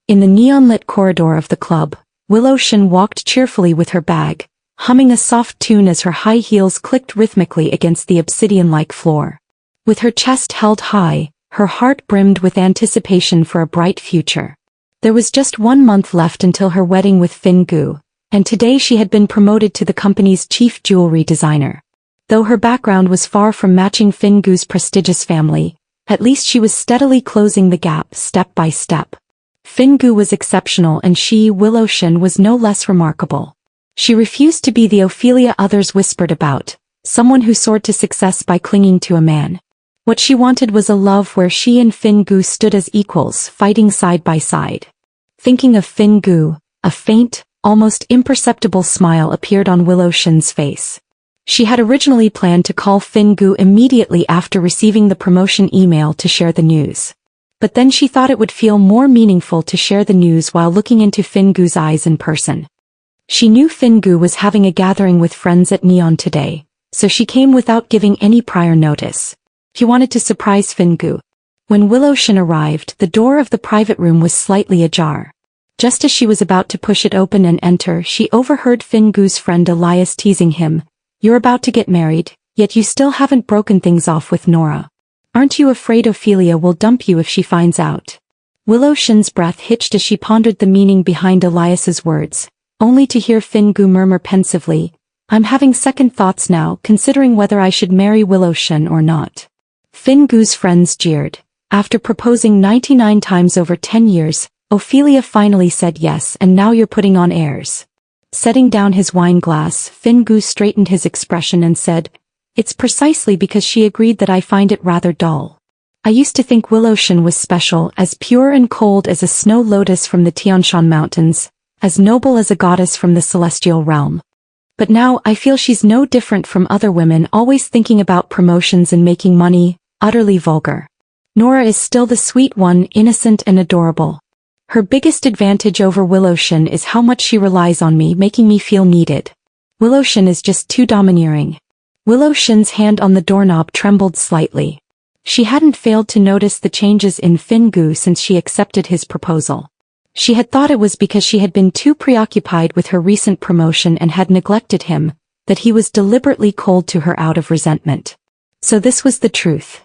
In the neon-lit corridor of the club, Willow-Shin walked cheerfully with her bag, humming a soft tune as her high heels clicked rhythmically against the obsidian-like floor. With her chest held high, her heart brimmed with anticipation for a bright future. There was just 1 month left until her wedding with Fin-gu, and today she had been promoted to the company's chief jewelry designer. Though her background was far from matching Fin-gu's prestigious family, at least she was steadily closing the gap step by step. Fin-gu was exceptional and she, Willow-Shin, was no less remarkable. She refused to be the Ophelia others whispered about, someone who soared to success by clinging to a man. What she wanted was a love where she and Fin-gu stood as equals, fighting side by side. Thinking of Fin-gu, a faint, almost imperceptible smile appeared on Willow-Shin's face. She had originally planned to call Fin-gu immediately after receiving the promotion email to share the news. But then she thought it would feel more meaningful to share the news while looking into Fin-gu's eyes in person. She knew Fin-gu was having a gathering with friends at Neon today, so she came without giving any prior notice. She wanted to surprise Fin-gu. When Willow-Shin arrived, the door of the private room was slightly ajar. Just as she was about to push it open and enter, she overheard Fin-gu's friend Elias teasing him, "You're about to get married, yet you still haven't broken things off with Nora. Aren't you afraid Ophelia will dump you if she finds out?" Willow-Shin's breath hitched as she pondered the meaning behind Elias's words, only to hear Fin-gu murmur pensively, "I'm having second thoughts now, considering whether I should marry Willow-Shin or not." Fin-gu's friends jeered. After proposing 99 times over 10 years, Ophelia finally said yes, and now you're putting on airs. Setting down his wine glass, Fin-gu straightened his expression and said, "It's precisely because she agreed that I find it rather dull. I used to think Willow-Shin was special, as pure and cold as a snow lotus from the Tianshan Mountains, as noble as a goddess from the celestial realm. But now I feel she's no different from other women always thinking about promotions and making money, utterly vulgar. Nora is still the sweet one, innocent and adorable. Her biggest advantage over Willow-Shin is how much she relies on me, making me feel needed. Willow-Shin is just too domineering." Willow-Shin's hand on the doorknob trembled slightly. She hadn't failed to notice the changes in Fin-gu since she accepted his proposal. She had thought it was because she had been too preoccupied with her recent promotion and had neglected him, that he was deliberately cold to her out of resentment. So this was the truth.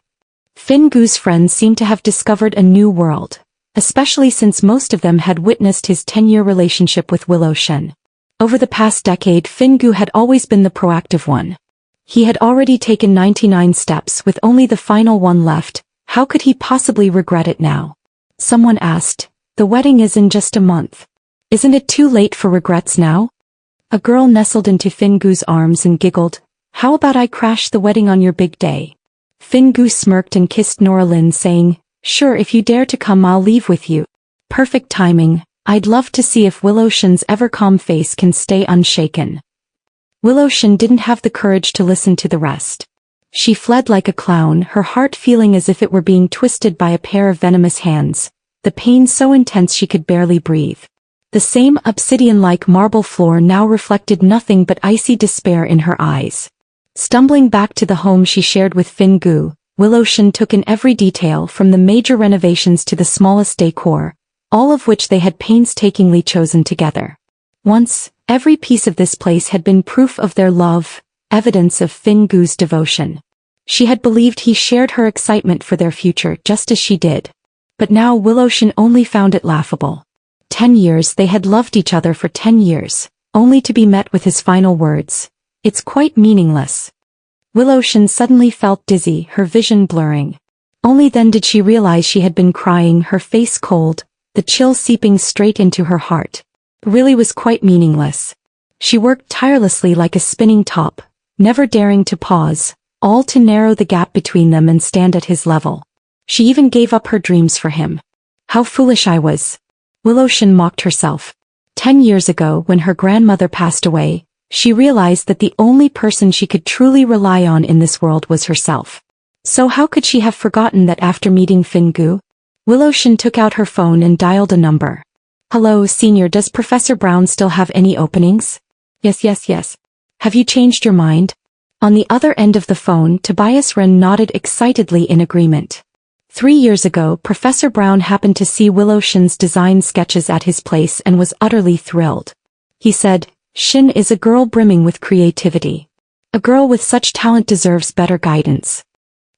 Fin-gu's friends seemed to have discovered a new world, especially since most of them had witnessed his 10-year relationship with Willow-Shin. Over the past decade, Fin-gu had always been the proactive one. He had already taken 99 steps with only the final one left. How could he possibly regret it now? Someone asked, "The wedding is in just a month. Isn't it too late for regrets now?" A girl nestled into Fin-gu's arms and giggled, "How about I crash the wedding on your big day?" Fin-gu smirked and kissed Nora Lin, saying, "Sure, if you dare to come I'll leave with you." Perfect timing. I'd love to see if Willow-Shin's ever calm face can stay unshaken. Willow-Shin didn't have the courage to listen to the rest. She fled like a clown, her heart feeling as if it were being twisted by a pair of venomous hands, the pain so intense she could barely breathe. The same obsidian-like marble floor now reflected nothing but icy despair in her eyes. Stumbling back to the home she shared with Fin-gu, Willow-Shin took in every detail from the major renovations to the smallest decor, all of which they had painstakingly chosen together. Once, every piece of this place had been proof of their love, evidence of Fin-gu's devotion. She had believed he shared her excitement for their future just as she did. But now Willow-Shin only found it laughable. 10 years, they had loved each other for 10 years, only to be met with his final words, "It's quite meaningless." Willow-Shin suddenly felt dizzy, her vision blurring. Only then did she realize she had been crying, her face cold, the chill seeping straight into her heart. It really was quite meaningless. She worked tirelessly like a spinning top, never daring to pause, all to narrow the gap between them and stand at his level. She even gave up her dreams for him. How foolish I was. Willow-Shin mocked herself. 10 years ago, when her grandmother passed away, she realized that the only person she could truly rely on in this world was herself. So how could she have forgotten that after meeting Fin-gu? Willow-Shin took out her phone and dialed a number. "Hello, Senior, does Professor Brown still have any openings?" Yes. "Have you changed your mind?" On the other end of the phone, Tobias Ren nodded excitedly in agreement. 3 years ago, Professor Brown happened to see Willow Shin's design sketches at his place and was utterly thrilled. He said, "Shin is a girl brimming with creativity. A girl with such talent deserves better guidance.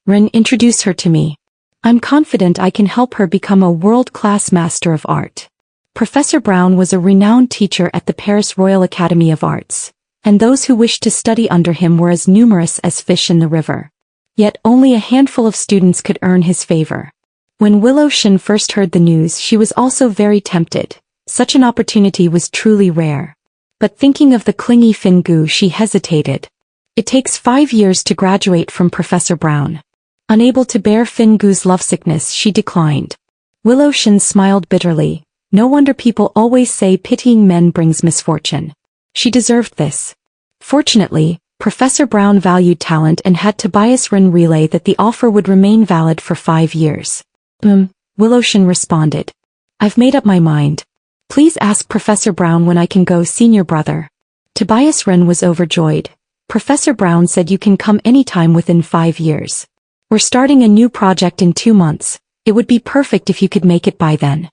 Rin, introduce her to me. I'm confident I can help her become a world-class master of art." Professor Brown was a renowned teacher at the Paris Royal Academy of Arts, and those who wished to study under him were as numerous as fish in the river. Yet only a handful of students could earn his favor. When Willow Shin first heard the news, she was also very tempted. Such an opportunity was truly rare. But thinking of the clingy Fingu, she hesitated. It takes 5 years to graduate from Professor Brown. Unable to bear Fingu's lovesickness, she declined. Willow Shin smiled bitterly. No wonder people always say pitying men brings misfortune. She deserved this. Fortunately, Professor Brown valued talent and had Tobias Rin relay that the offer would remain valid for 5 years. Willow Shin responded. "I've made up my mind. Please ask Professor Brown when I can go, senior brother." Tobias Rin was overjoyed. "Professor Brown said you can come anytime within 5 years. We're starting a new project in 2 months. It would be perfect if you could make it by then."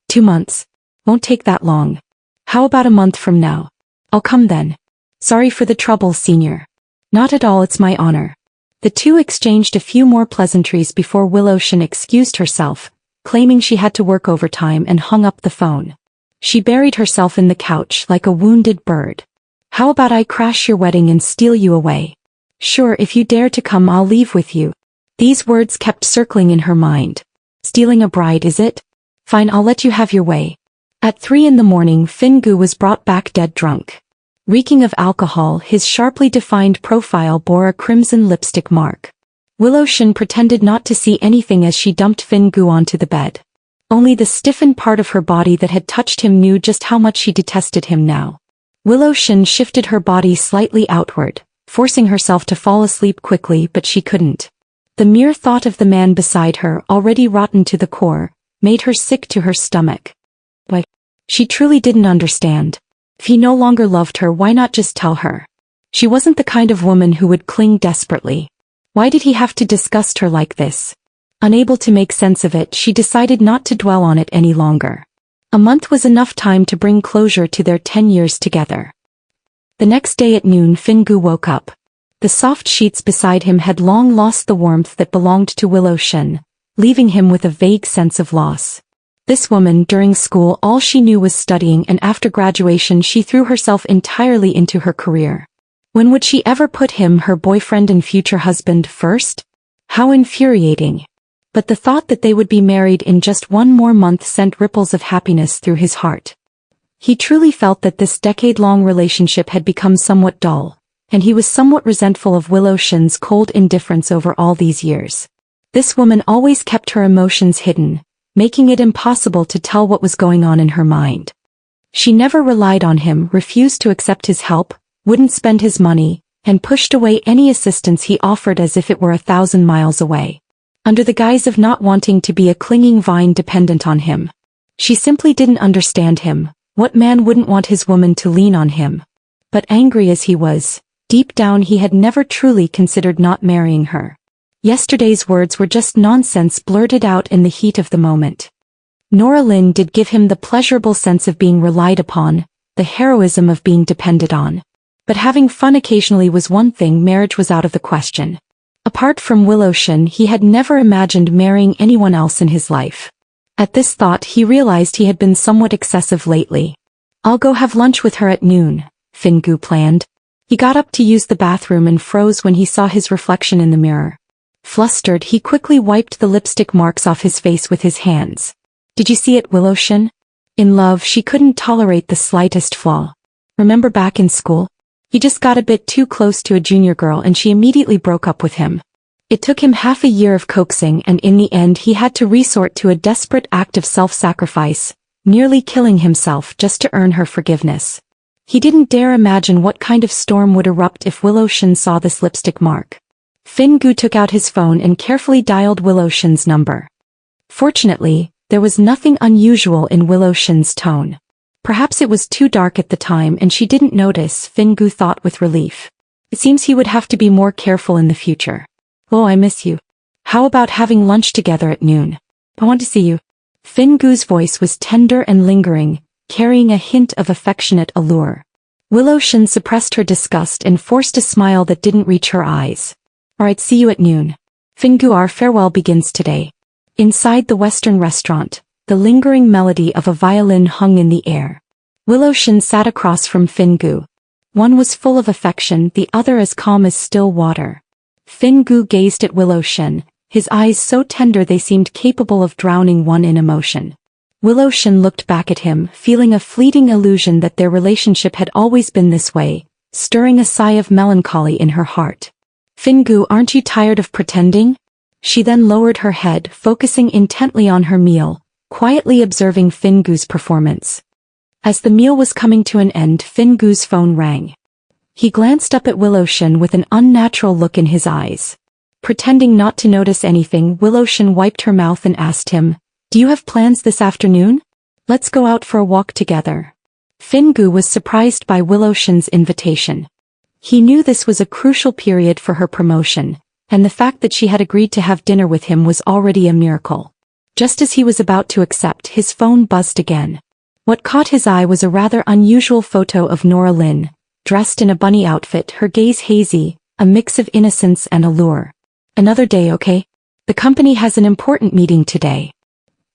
2 months? Won't take that long. How about a month from now? I'll come then. Sorry for the trouble, senior. Not at all, it's my honor. The two exchanged a few more pleasantries before Willow Shin excused herself, claiming she had to work overtime, and hung up the phone. She buried herself in the couch like a wounded bird. "How about I crash your wedding and steal you away? Sure, if you dare to come, I'll leave with you." These words kept circling in her mind. Stealing a bride, is it? Fine, I'll let you have your way. At 3 in the morning, Fingu was brought back dead drunk. Reeking of alcohol, his sharply defined profile bore a crimson lipstick mark. Willow Shin pretended not to see anything as she dumped Fingu onto the bed. Only the stiffened part of her body that had touched him knew just how much she detested him now. Willow Shin shifted her body slightly outward, forcing herself to fall asleep quickly, but she couldn't. The mere thought of the man beside her, already rotten to the core, made her sick to her stomach. But she truly didn't understand. If he no longer loved her, why not just tell her? She wasn't the kind of woman who would cling desperately. Why did he have to disgust her like this? Unable to make sense of it, she decided not to dwell on it any longer. A month was enough time to bring closure to their 10 years together. The next day at noon, Fingu woke up. The soft sheets beside him had long lost the warmth that belonged to Willow Shin, leaving him with a vague sense of loss. This woman, during school, all she knew was studying, and after graduation she threw herself entirely into her career. When would she ever put him, her boyfriend and future husband, first? How infuriating. But the thought that they would be married in just 1 more month sent ripples of happiness through his heart. He truly felt that this decade-long relationship had become somewhat dull, and he was somewhat resentful of Willow Shin's cold indifference over all these years. This woman always kept her emotions hidden, making it impossible to tell what was going on in her mind. She never relied on him, refused to accept his help, wouldn't spend his money, and pushed away any assistance he offered as if it were 1,000 miles away. Under the guise of not wanting to be a clinging vine dependent on him. She simply didn't understand him. What man wouldn't want his woman to lean on him? But angry as he was, deep down he had never truly considered not marrying her. Yesterday's words were just nonsense blurted out in the heat of the moment. Nora Lynn did give him the pleasurable sense of being relied upon, the heroism of being depended on. But having fun occasionally was one thing, marriage was out of the question. Apart from Willow Shin, he had never imagined marrying anyone else in his life. At this thought he realized he had been somewhat excessive lately. "I'll go have lunch with her at noon," Fingu planned. He got up to use the bathroom and froze when he saw his reflection in the mirror. Flustered, he quickly wiped the lipstick marks off his face with his hands. "Did you see it, Willow Shin?" In love, she couldn't tolerate the slightest flaw. Remember back in school? He just got a bit too close to a junior girl and she immediately broke up with him. It took him half a year of coaxing, and in the end he had to resort to a desperate act of self-sacrifice, nearly killing himself just to earn her forgiveness. He didn't dare imagine what kind of storm would erupt if Willow Shin saw this lipstick mark. Fingu took out his phone and carefully dialed Willow Shin's number. Fortunately, there was nothing unusual in Willow Shin's tone. Perhaps it was too dark at the time and she didn't notice, Fingu thought with relief. It seems he would have to be more careful in the future. "Oh, I miss you. How about having lunch together at noon? I want to see you. Fingu's voice was tender and lingering, carrying a hint of affectionate allure. Willowshin suppressed her disgust and forced a smile that didn't reach her eyes. Alright, see you at noon. Fingu, our farewell begins today. Inside the Western restaurant, the lingering melody of a violin hung in the air. Willowshin sat across from Fingu. One was full of affection, the other as calm as still water. Fingu gazed at Willowshin, his eyes so tender they seemed capable of drowning one in emotion. Willowshin looked back at him, feeling a fleeting illusion that their relationship had always been this way, stirring a sigh of melancholy in her heart. Fingu, aren't you tired of pretending? She then lowered her head, focusing intently on her meal, quietly observing Fingu's performance. As the meal was coming to an end, Fingu's phone rang. He glanced up at Willowshin with an unnatural look in his eyes. Pretending not to notice anything, Willowshin wiped her mouth and asked him, "Do you have plans this afternoon? Let's go out for a walk together." Fingu was surprised by Willowshin's invitation. He knew this was a crucial period for her promotion, and the fact that she had agreed to have dinner with him was already a miracle. Just as he was about to accept, his phone buzzed again. What caught his eye was a rather unusual photo of Nora Lynn, dressed in a bunny outfit, her gaze hazy, a mix of innocence and allure. "Another day, okay? The company has an important meeting today."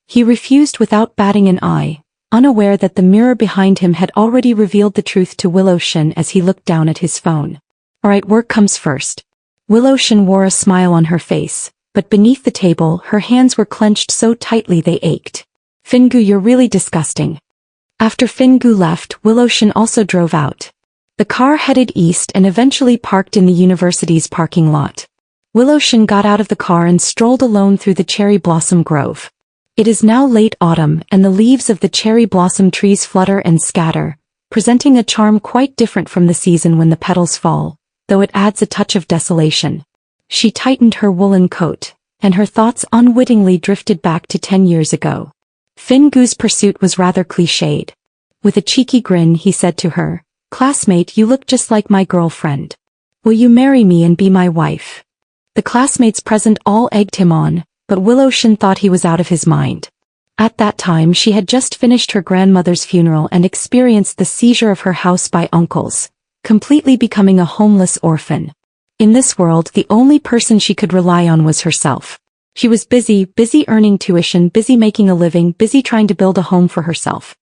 He refused without batting an eye, unaware that the mirror behind him had already revealed the truth to Willowshin as he looked down at his phone. "Alright, work comes first." Willowshin wore a smile on her face, but beneath the table her hands were clenched so tightly they ached. "Fingu, you're really disgusting." After Fingu left, Willowshin also drove out. The car headed east and eventually parked in the university's parking lot. Willowshin got out of the car and strolled alone through the cherry blossom grove. It is now late autumn and the leaves of the cherry blossom trees flutter and scatter, presenting a charm quite different from the season when the petals fall, though it adds a touch of desolation. She tightened her woolen coat, and her thoughts unwittingly drifted back to 10 years ago. Fingu's pursuit was rather cliched. With a cheeky grin he said to her, "Classmate, you look just like my girlfriend. Will you marry me and be my wife?" The classmates present all egged him on, but Willowshin thought he was out of his mind. At that time she had just finished her grandmother's funeral and experienced the seizure of her house by uncles, completely becoming a homeless orphan. In this world the only person she could rely on was herself. She was busy earning tuition, busy making a living, busy trying to build a home for herself.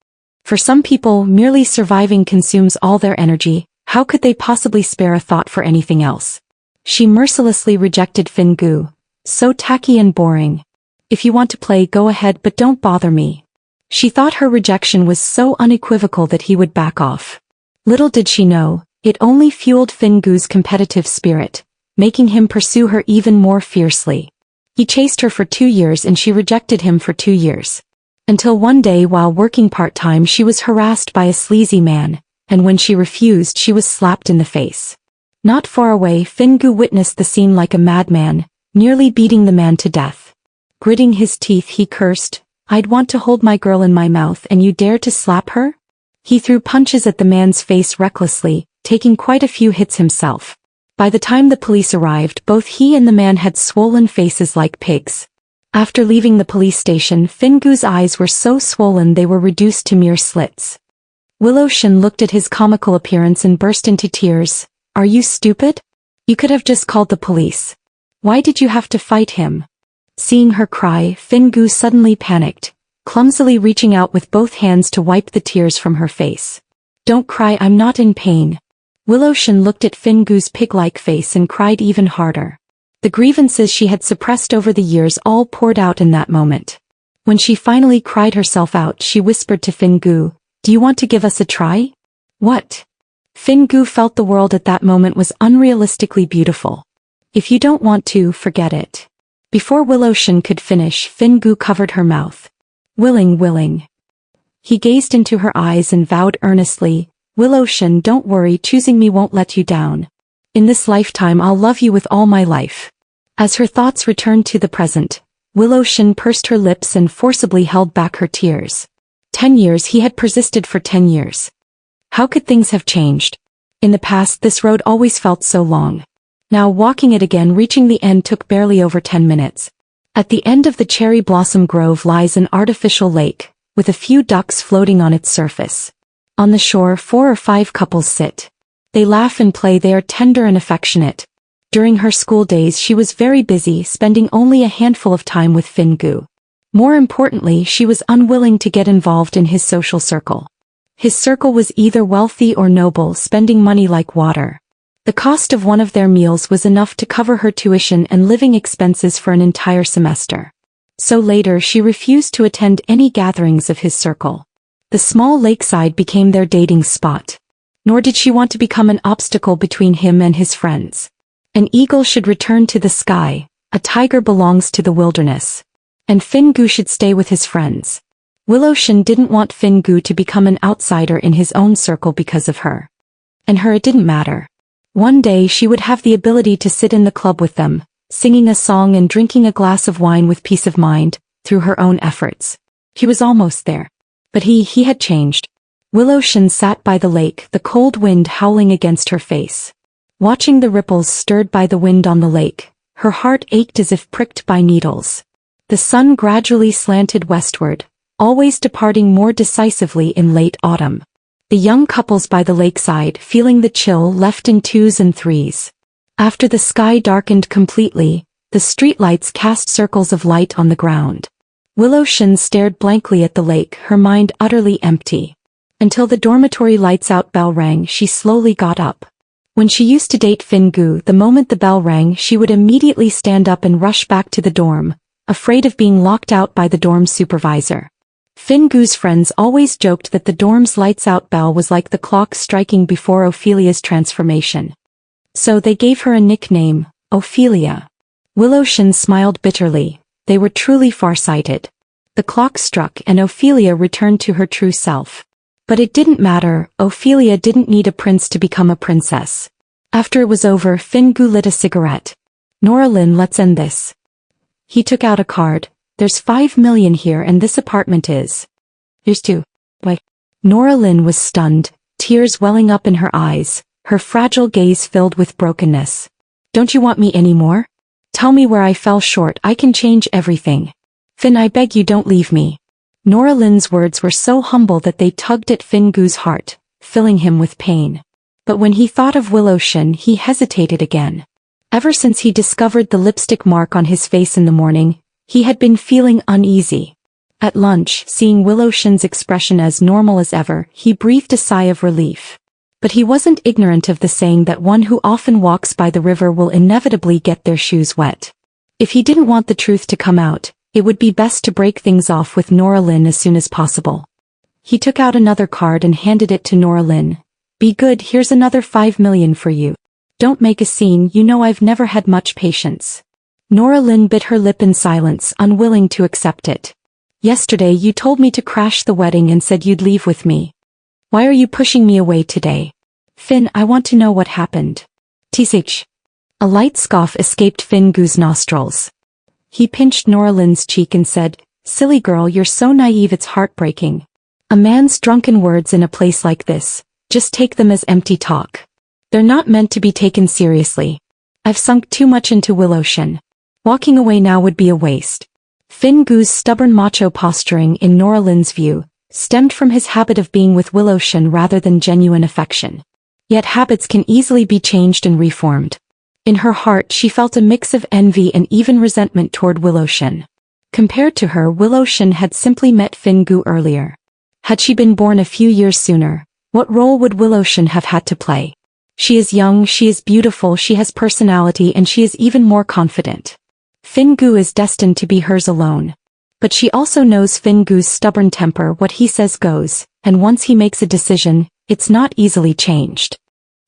For some people, merely surviving consumes all their energy. How could they possibly spare a thought for anything else? She mercilessly rejected Fingu. "So tacky and boring. If you want to play, go ahead, but don't bother me." She thought her rejection was so unequivocal that he would back off. Little did she know, it only fueled Fingu's competitive spirit, making him pursue her even more fiercely. He chased her for 2 years and she rejected him for 2 years. Until one day while working part-time she was harassed by a sleazy man, and when she refused she was slapped in the face. Not far away Fingu witnessed the scene like a madman, nearly beating the man to death. Gritting his teeth he cursed, "I'd want to hold my girl in my mouth and you dare to slap her?" He threw punches at the man's face recklessly, taking quite a few hits himself. By the time the police arrived, both he and the man had swollen faces like pigs. After leaving the police station, Fingu's eyes were so swollen they were reduced to mere slits. Willowshin looked at his comical appearance and burst into tears. "Are you stupid? You could have just called the police. Why did you have to fight him?" Seeing her cry, Fingu suddenly panicked, clumsily reaching out with both hands to wipe the tears from her face. "Don't cry, I'm not in pain." Willowshin looked at Fingu's pig-like face and cried even harder. The grievances she had suppressed over the years all poured out in that moment. When she finally cried herself out, she whispered to Fingu, "Do you want to give us a try?" "What?" Fingu felt the world at that moment was unrealistically beautiful. "If you don't want to, forget it." Before Willowshin could finish, Fingu covered her mouth. Willing. He gazed into her eyes and vowed earnestly, "Willowshin, don't worry, choosing me won't let you down. In this lifetime I'll love you with all my life." As her thoughts returned to the present, Willowshin pursed her lips and forcibly held back her tears. 10 years he had persisted for 10 years. How could things have changed? In the past this road always felt so long. Now walking it again, reaching the end took barely over 10 minutes. At the end of the cherry blossom grove lies an artificial lake, with a few ducks floating on its surface. On the shore 4 or 5 couples sit. They laugh and play, they are tender and affectionate. During her school days she was very busy, spending only a handful of time with Fingu. More importantly, she was unwilling to get involved in his social circle. His circle was either wealthy or noble, spending money like water. The cost of one of their meals was enough to cover her tuition and living expenses for an entire semester. So later she refused to attend any gatherings of his circle. The small lakeside became their dating spot. Nor did she want to become an obstacle between him and his friends. An eagle should return to the sky, a tiger belongs to the wilderness. And Fingu should stay with his friends. Willowshin didn't want Fingu to become an outsider in his own circle because of her. And her it didn't matter. One day she would have the ability to sit in the club with them, singing a song and drinking a glass of wine with peace of mind, through her own efforts. He was almost there. But he had changed. Willowshin sat by the lake, the cold wind howling against her face. Watching the ripples stirred by the wind on the lake, her heart ached as if pricked by needles. The sun gradually slanted westward, always departing more decisively in late autumn. The young couples by the lakeside, feeling the chill, left in 2s and 3s. After the sky darkened completely, the streetlights cast circles of light on the ground. Willowshin stared blankly at the lake, her mind utterly empty. Until the dormitory lights out bell rang, she slowly got up. When she used to date Fingu, the moment the bell rang she would immediately stand up and rush back to the dorm, afraid of being locked out by the dorm's supervisor. Fingu's friends always joked that the dorm's lights-out bell was like the clock striking before Ophelia's transformation. So they gave her a nickname, Ophelia. Willowshin smiled bitterly. They were truly farsighted. The clock struck and Ophelia returned to her true self. But it didn't matter, Ophelia didn't need a prince to become a princess. After it was over, Fingu lit a cigarette. Noralyn, let's end this. He took out a card. There's 5 million here and this apartment is. Here's 2. Why? Noralyn was stunned, tears welling up in her eyes, her fragile gaze filled with brokenness. Don't you want me anymore? Tell me where I fell short, I can change everything. Finn, I beg you, don't leave me. Noralyn's words were so humble that they tugged at Fingu's heart, filling him with pain. But when he thought of Willowshin, he hesitated again. Ever since he discovered the lipstick mark on his face in the morning, he had been feeling uneasy. At lunch, seeing Willowshin's expression as normal as ever, he breathed a sigh of relief. But he wasn't ignorant of the saying that one who often walks by the river will inevitably get their shoes wet. If he didn't want the truth to come out, it would be best to break things off with Noralyn as soon as possible. He took out another card and handed it to Noralyn. Be good, here's another 5 million for you. Don't make a scene, you know I've never had much patience. Noralyn bit her lip in silence, unwilling to accept it. Yesterday you told me to crash the wedding and said you'd leave with me. Why are you pushing me away today? Finn, I want to know what happened. Tsh. A light scoff escaped Fingu's nostrils. He pinched Noralyn's cheek and said, Silly girl, you're so naive it's heartbreaking. A man's drunken words in a place like this, just take them as empty talk. They're not meant to be taken seriously. I've sunk too much into Willowshin. Walking away now would be a waste. Fingu's stubborn macho posturing, in Noralyn's view, stemmed from his habit of being with Willowshin rather than genuine affection. Yet habits can easily be changed and reformed. In her heart she felt a mix of envy and even resentment toward Willowshin. Compared to her, Willowshin had simply met Fingu earlier. Had she been born a few years sooner, what role would Willowshin have had to play? She is young, she is beautiful, she has personality, and she is even more confident. Fingu is destined to be hers alone. But she also knows Fingu's stubborn temper, what he says goes, and once he makes a decision, it's not easily changed.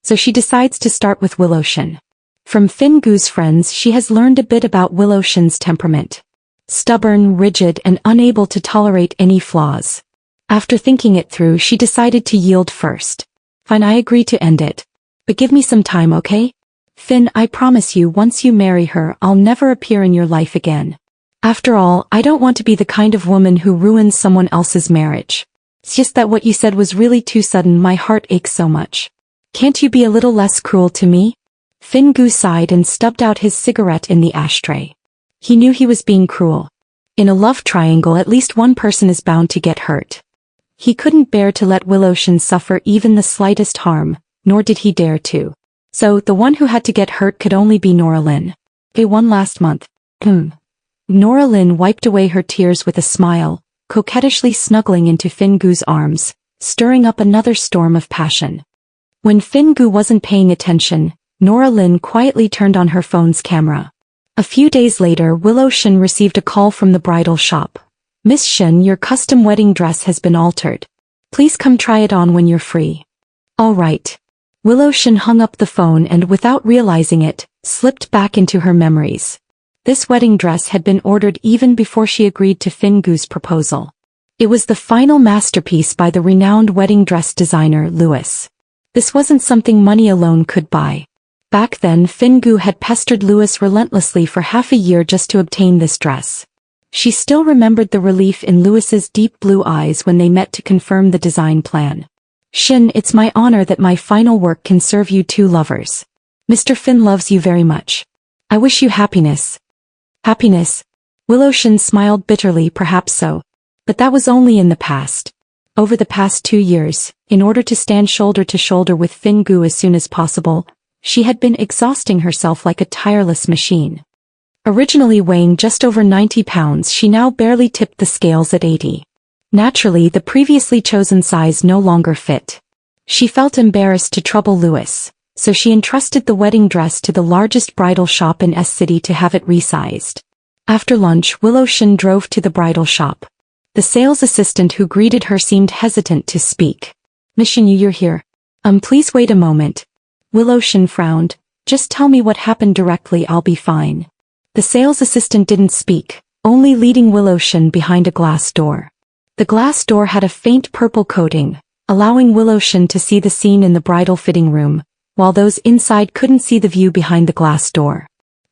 So she decides to start with Willowshin. From Fingu's friends she has learned a bit about Willowshin's temperament. Stubborn, rigid, and unable to tolerate any flaws. After thinking it through, she decided to yield first. Fine, I agree to end it. But give me some time, okay? Finn, I promise you once you marry her I'll never appear in your life again. After all, I don't want to be the kind of woman who ruins someone else's marriage. It's just that what you said was really too sudden, my heart aches so much. Can't you be a little less cruel to me? Fingu sighed and stubbed out his cigarette in the ashtray. He knew he was being cruel. In a love triangle, at least one person is bound to get hurt. He couldn't bear to let Willowshin suffer even the slightest harm, nor did he dare to. So, the one who had to get hurt could only be Nora Lynn. One last month. Nora Lynn wiped away her tears with a smile, coquettishly snuggling into Fingu's arms, stirring up another storm of passion. When Fingu wasn't paying attention, Nora Lynn quietly turned on her phone's camera. A few days later, Willowshin received a call from the bridal shop. Miss Shin, your custom wedding dress has been altered. Please come try it on when you're free. All right. Willowshin hung up the phone and, without realizing it, slipped back into her memories. This wedding dress had been ordered even before she agreed to Fingu's proposal. It was the final masterpiece by the renowned wedding dress designer Louis. This wasn't something money alone could buy. Back then, Fingu had pestered Louis relentlessly for half a year just to obtain this dress. She still remembered the relief in Louis's deep blue eyes when they met to confirm the design plan. Shin, it's my honor that my final work can serve you two lovers. Mr. Finn loves you very much. I wish you happiness. Happiness? Willowshin smiled bitterly, perhaps so. But that was only in the past. Over the past 2 years, in order to stand shoulder to shoulder with Fingu as soon as possible, she had been exhausting herself like a tireless machine. Originally weighing just over 90 pounds, she now barely tipped the scales at 80. Naturally, the previously chosen size no longer fit. She felt embarrassed to trouble Louis, so she entrusted the wedding dress to the largest bridal shop in S-City to have it resized. After lunch, Willowshin drove to the bridal shop. The sales assistant who greeted her seemed hesitant to speak. Miss Shin, you're here. Please wait a moment. Willowshin frowned. Just tell me what happened directly, I'll be fine. The sales assistant didn't speak, only leading Willowshin behind a glass door. The glass door had a faint purple coating, allowing Willowshin to see the scene in the bridal fitting room, while those inside couldn't see the view behind the glass door.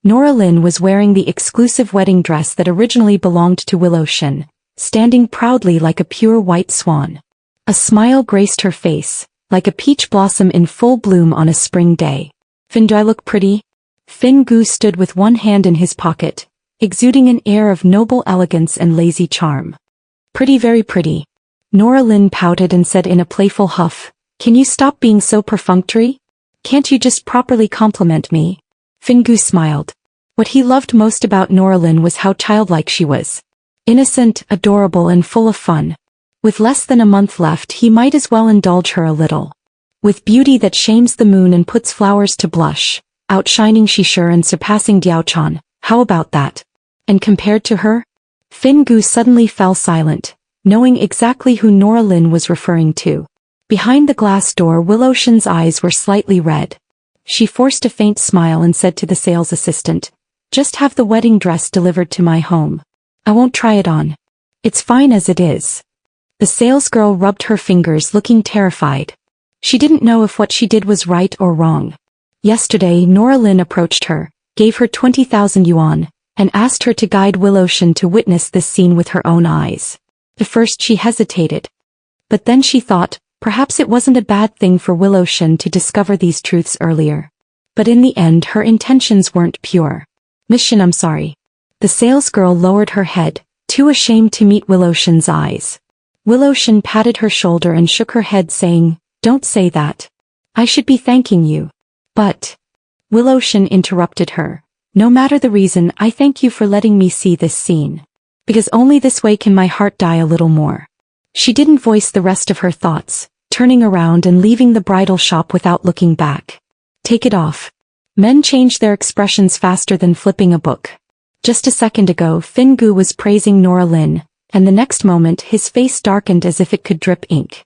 Nora Lynn was wearing the exclusive wedding dress that originally belonged to Willowshin, standing proudly like a pure white swan. A smile graced her face, like a peach blossom in full bloom on a spring day. Finn, do I look pretty? Fingu stood with one hand in his pocket, exuding an air of noble elegance and lazy charm. Pretty, very pretty. Nora Lynn pouted and said in a playful huff, can you stop being so perfunctory? Can't you just properly compliment me? Fingu smiled. What he loved most about Nora Lynn was how childlike she was. Innocent, adorable and full of fun. With less than a month left, he might as well indulge her a little. With beauty that shames the moon and puts flowers to blush, outshining Shishir and surpassing Diaochan, how about that? And compared to her? Fingu suddenly fell silent, knowing exactly who Nora Lynn was referring to. Behind the glass door, Willowshin's eyes were slightly red. She forced a faint smile and said to the sales assistant, just have the wedding dress delivered to my home. I won't try it on. It's fine as it is. The salesgirl rubbed her fingers, looking terrified. She didn't know if what she did was right or wrong. Yesterday, Nora Lynn approached her, gave her 20,000 yuan, and asked her to guide Willowshin to witness this scene with her own eyes. At first she hesitated. But then she thought, perhaps it wasn't a bad thing for Willowshin to discover these truths earlier. But in the end her intentions weren't pure. Miss Shin, I'm sorry. The salesgirl lowered her head, too ashamed to meet Willowshin's eyes. Willowshin patted her shoulder and shook her head, saying, don't say that. I should be thanking you. But Willowshin interrupted her. No matter the reason, I thank you for letting me see this scene. Because only this way can my heart die a little more. She didn't voice the rest of her thoughts, turning around and leaving the bridal shop without looking back. Take it off. Men change their expressions faster than flipping a book. Just a second ago, Fingu was praising Nora Lynn, and the next moment his face darkened as if it could drip ink.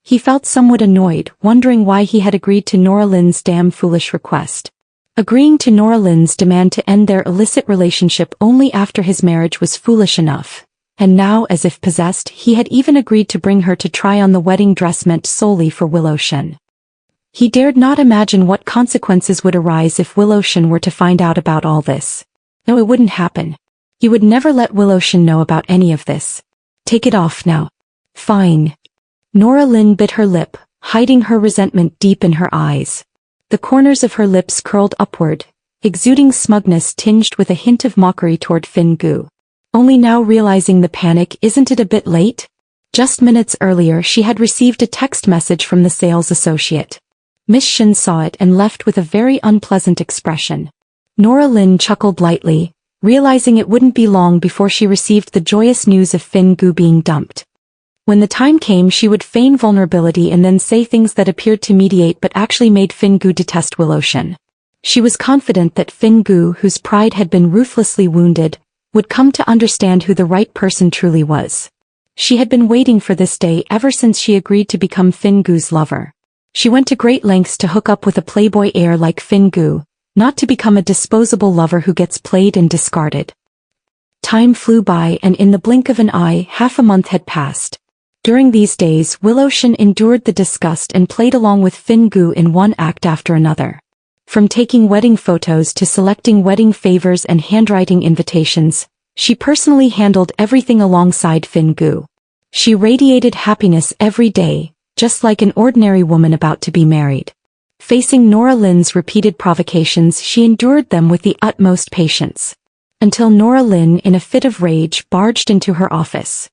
He felt somewhat annoyed, wondering why he had agreed to Nora Lynn's damn foolish request. Agreeing to Nora Lynn's demand to end their illicit relationship only after his marriage was foolish enough. And now, as if possessed, he had even agreed to bring her to try on the wedding dress meant solely for Willowshin. He dared not imagine what consequences would arise if Willowshin were to find out about all this. No, it wouldn't happen. He would never let Willowshin know about any of this. Take it off now. Fine. Nora Lynn bit her lip, hiding her resentment deep in her eyes. The corners of her lips curled upward, exuding smugness tinged with a hint of mockery toward Fin-gu. Only now realizing the panic, isn't it a bit late? Just minutes earlier she had received a text message from the sales associate. Miss Shin saw it and left with a very unpleasant expression. Nora Lin chuckled lightly, realizing it wouldn't be long before she received the joyous news of Fin-gu being dumped. When the time came she would feign vulnerability and then say things that appeared to mediate but actually made Fin-gu detest Willow-shin. She was confident that Fin-gu, whose pride had been ruthlessly wounded, would come to understand who the right person truly was. She had been waiting for this day ever since she agreed to become Fin-gu's lover. She went to great lengths to hook up with a playboy heir like Fin-gu, not to become a disposable lover who gets played and discarded. Time flew by and in the blink of an eye half a month had passed. During these days Willow-shin endured the disgust and played along with Fin-gu in one act after another. From taking wedding photos to selecting wedding favors and handwriting invitations, she personally handled everything alongside Fin-gu. She radiated happiness every day, just like an ordinary woman about to be married. Facing Nora Lin's repeated provocations she endured them with the utmost patience. Until Nora Lin in a fit of rage barged into her office.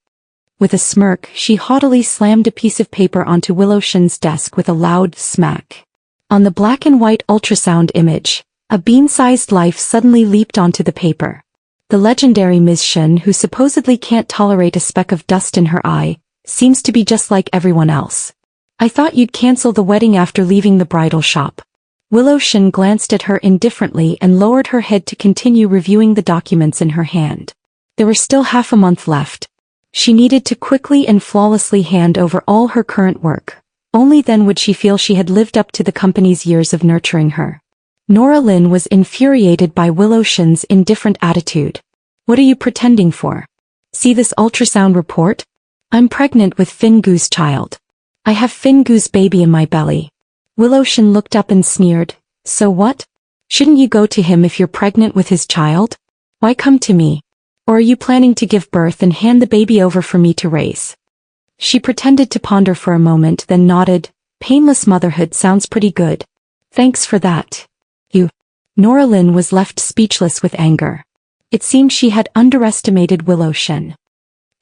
With a smirk she haughtily slammed a piece of paper onto Willow-shin's desk with a loud smack. On the black and white ultrasound image, a bean-sized life suddenly leaped onto the paper. The legendary Ms. Shin, who supposedly can't tolerate a speck of dust in her eye, seems to be just like everyone else. I thought you'd cancel the wedding after leaving the bridal shop. Willow-shin glanced at her indifferently and lowered her head to continue reviewing the documents in her hand. There were still half a month left. She needed to quickly and flawlessly hand over all her current work. Only then would she feel she had lived up to the company's years of nurturing her. Nora Lin was infuriated by Willow-shin's indifferent attitude. What are you pretending for? See this ultrasound report? I'm pregnant with Fin-gu's child. I have Fin-gu's baby in my belly. Willow-shin looked up and sneered. So what? Shouldn't you go to him if you're pregnant with his child? Why come to me? Or are you planning to give birth and hand the baby over for me to raise? She pretended to ponder for a moment then nodded. Painless motherhood sounds pretty good. Thanks for that. Nora Lin was left speechless with anger. It seemed she had underestimated Willow-shin.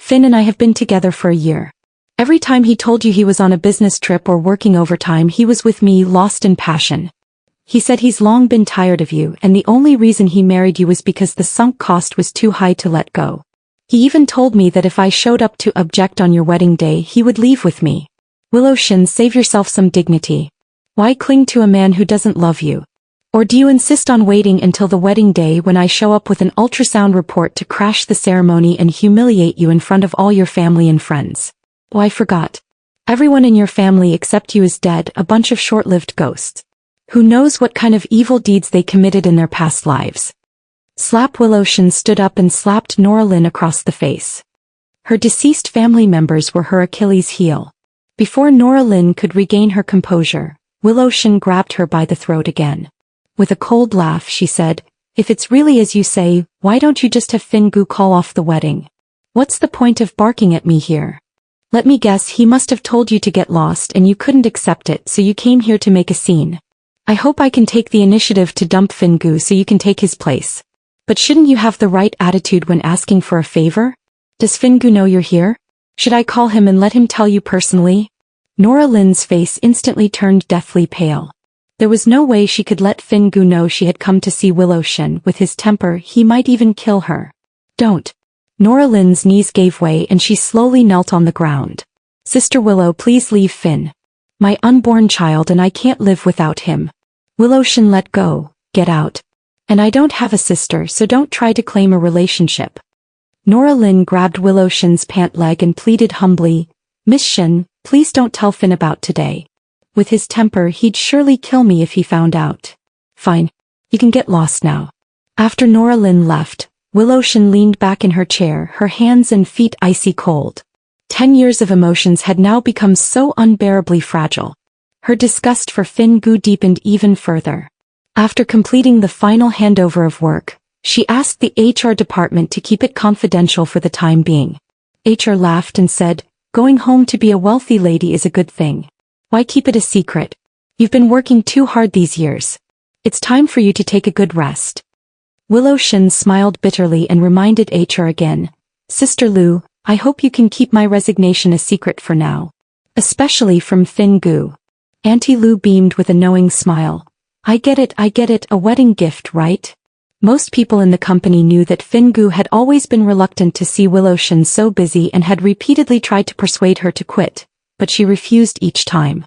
Finn and I have been together for a year. Every time he told you he was on a business trip or working overtime he was with me lost in passion. He said he's long been tired of you and the only reason he married you was because the sunk cost was too high to let go. He even told me that if I showed up to object on your wedding day he would leave with me. Willow-shin, save yourself some dignity. Why cling to a man who doesn't love you? Or do you insist on waiting until the wedding day when I show up with an ultrasound report to crash the ceremony and humiliate you in front of all your family and friends? Oh, I forgot. Everyone in your family except you is dead, a bunch of short-lived ghosts. Who knows what kind of evil deeds they committed in their past lives. Slap. Willow-shin stood up and slapped Nora Lin across the face. Her deceased family members were her Achilles heel. Before Nora Lin could regain her composure, Willow-shin grabbed her by the throat again. With a cold laugh she said, if it's really as you say, why don't you just have Fin-gu call off the wedding? What's the point of barking at me here? Let me guess, he must have told you to get lost and you couldn't accept it so you came here to make a scene. I hope I can take the initiative to dump Fin-gu so you can take his place. But shouldn't you have the right attitude when asking for a favor? Does Fin-gu know you're here? Should I call him and let him tell you personally? Nora Lin's face instantly turned deathly pale. There was no way she could let Fin-gu know she had come to see Willow-shin. With his temper he might even kill her. Don't. Nora Lin's knees gave way and she slowly knelt on the ground. Sister Willow, please leave Finn. My unborn child and I can't live without him. Willow-shin, let go, get out. And I don't have a sister so don't try to claim a relationship. Nora Lin grabbed Willow-shin's pant leg and pleaded humbly, Miss Shin, please don't tell Finn about today. With his temper he'd surely kill me if he found out. Fine. You can get lost now. After Nora Lin left, Willow-shin leaned back in her chair, her hands and feet icy cold. 10 years of emotions had now become so unbearably fragile. Her disgust for Fin-gu deepened even further. After completing the final handover of work, she asked the HR department to keep it confidential for the time being. HR laughed and said, going home to be a wealthy lady is a good thing. Why keep it a secret? You've been working too hard these years. It's time for you to take a good rest. Willowshin smiled bitterly and reminded HR again. Sister Lu, I hope you can keep my resignation a secret for now. Especially from Fin Gu. Auntie Lu beamed with a knowing smile. I get it, a wedding gift, right? Most people in the company knew that Fin Gu had always been reluctant to see Willowshin so busy and had repeatedly tried to persuade her to quit, but she refused each time.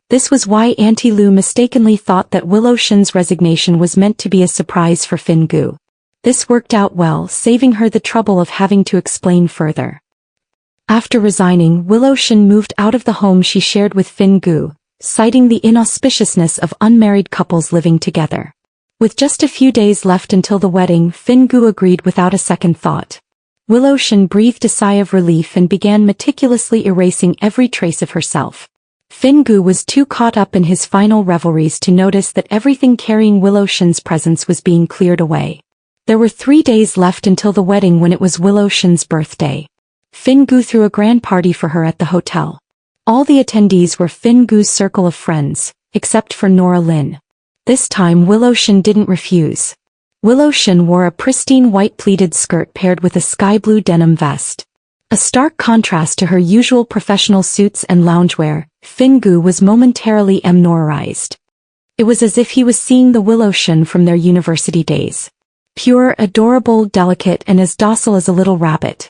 This was why Auntie Lu mistakenly thought that Willowshin's resignation was meant to be a surprise for Fin Gu. This worked out well, saving her the trouble of having to explain further. After resigning, Willowshin moved out of the home she shared with Fin Gu, citing the inauspiciousness of unmarried couples living together. With just a few days left until the wedding, Fin Gu agreed without a second thought. Willowshin breathed a sigh of relief and began meticulously erasing every trace of herself. Fin Gu was too caught up in his final revelries to notice that everything carrying Willowshin's presence was being cleared away. There were 3 days left until the wedding when it was Willowshin's birthday. Fin Gu threw a grand party for her at the hotel. All the attendees were Fin Gu's circle of friends, except for Nora Lin. This time Willowshin didn't refuse. Willowshin wore a pristine white pleated skirt paired with a sky blue denim vest. A stark contrast to her usual professional suits and loungewear, Fin Gu was momentarily amnorized. It was as if he was seeing the Willowshin from their university days. Pure, adorable, delicate, and as docile as a little rabbit.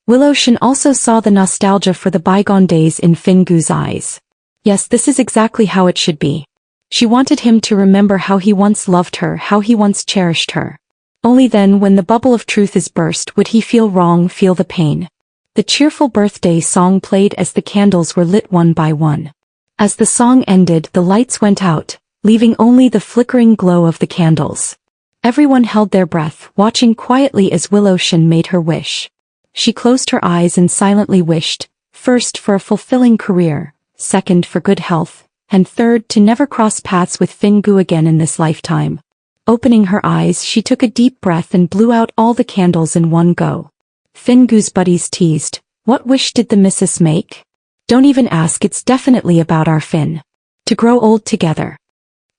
Willowshin also saw the nostalgia for the bygone days in Fin Gu's eyes. Yes, this is exactly how it should be. She wanted him to remember how he once loved her, how he once cherished her. Only then, when the bubble of truth is burst, would he feel wrong, feel the pain. The cheerful birthday song played as the candles were lit one by one. As the song ended, the lights went out, leaving only the flickering glow of the candles. Everyone held their breath, watching quietly as Willowshin made her wish. She closed her eyes and silently wished, first for a fulfilling career, second for good health, and third to never cross paths with Fin Gu again in this lifetime. Opening her eyes, she took a deep breath and blew out all the candles in one go. Fin Gu's buddies teased, "What wish did the missus make?" "Don't even ask, it's definitely about our Fin. To grow old together.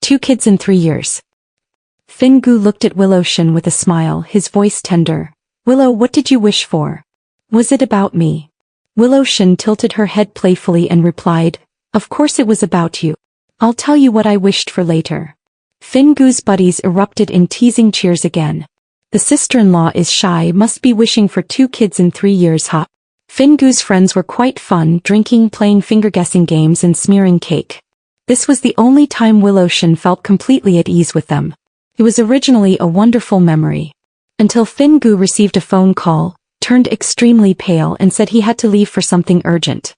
2 kids in 3 years." Fin Gu looked at Willowshin with a smile, his voice tender. "Willow, what did you wish for? Was it about me?" Willowshin tilted her head playfully and replied, "Of course it was about you. I'll tell you what I wished for later." Fin Gu's buddies erupted in teasing cheers again. "The sister-in-law is shy, must be wishing for 2 kids in 3 years, huh?" Fin Gu's friends were quite fun, drinking, playing finger-guessing games and smearing cake. This was the only time Willowshin felt completely at ease with them. It was originally a wonderful memory. Until Fin Gu received a phone call, turned extremely pale and said he had to leave for something urgent.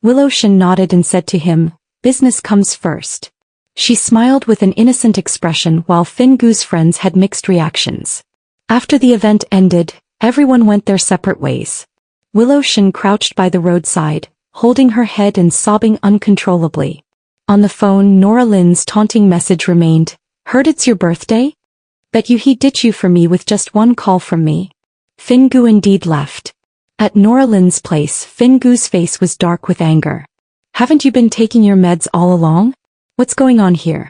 Willowshin nodded and said to him, "Business comes first." She smiled with an innocent expression while Fin Gu's friends had mixed reactions. After the event ended, everyone went their separate ways. Willowshin crouched by the roadside, holding her head and sobbing uncontrollably. On the phone, Nora Lin's taunting message remained, "Heard it's your birthday? Bet you he'd ditch you for me with just one call from me." Fin Gu indeed left. At Nora Lin's place, Fin Gu's face was dark with anger. "Haven't you been taking your meds all along? What's going on here?"